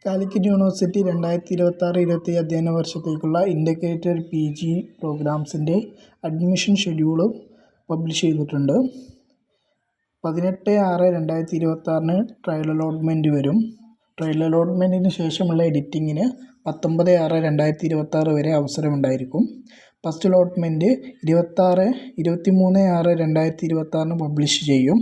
Calicut university 2026-27 അധ്യയന വർഷത്തേക്കുള്ള integrated PG പ്രോഗ്രാംസിൻ്റെ അഡ്മിഷൻ ഷെഡ്യൂൾ പബ്ലിഷ് ചെയ്തിട്ടുണ്ട്. 18/6/2026 ട്രയൽ അലോട്ട്മെൻറ്റ് വരും. ട്രയൽ അലോട്ട്മെൻറ്റിന് ശേഷമുള്ള എഡിറ്റിങ്ങിന് 19/6/2026 വരെ അവസരമുണ്ടായിരിക്കും. ഫസ്റ്റ് അലോട്ട്മെൻറ്റ് 23/6/2026 പബ്ലിഷ് ചെയ്യും.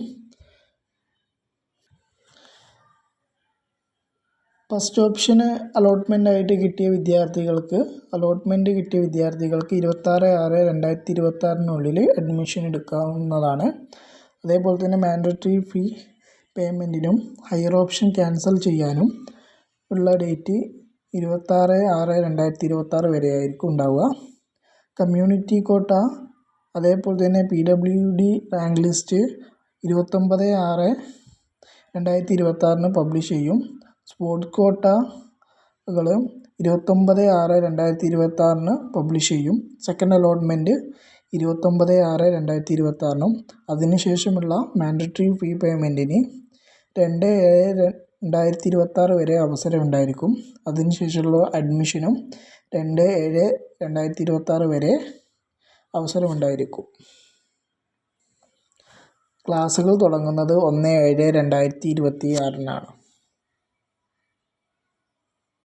ഫസ്റ്റ് ഓപ്ഷന് അലോട്ട്മെൻറ്റ് കിട്ടിയ വിദ്യാർത്ഥികൾക്ക് 26/6/2026 അഡ്മിഷൻ എടുക്കാവുന്നതാണ്. അതേപോലെ തന്നെ മാൻഡറ്ററി ഫീ പേയ്മെൻറ്റിനും ഹയർ ഓപ്ഷൻ ക്യാൻസൽ ചെയ്യാനും ഉള്ള ഡേറ്റ് 26/6/2026 വരെ ആയിരിക്കും ഉണ്ടാവുക. കമ്മ്യൂണിറ്റി കോട്ട അതേപോലെ തന്നെ PWD റാങ്ക് ലിസ്റ്റ് 29/6/2026 പബ്ലിഷ് ചെയ്യും. സ്പോർട്സ് കോട്ടകൾ 29/6/2026 പബ്ലിഷ് ചെയ്യും. സെക്കൻഡ് അലോട്ട്മെൻറ്റ് 29/6/2026 അതിനുശേഷമുള്ള മാൻഡറ്ററി ഫീ പേയ്മെൻറ്റിന് 2/7/2026 വരെ അവസരമുണ്ടായിരിക്കും. അതിനുശേഷമുള്ള അഡ്മിഷനും 2/7/2026 വരെ അവസരമുണ്ടായിരിക്കും. ക്ലാസ്സുകൾ തുടങ്ങുന്നത് 1/7/2026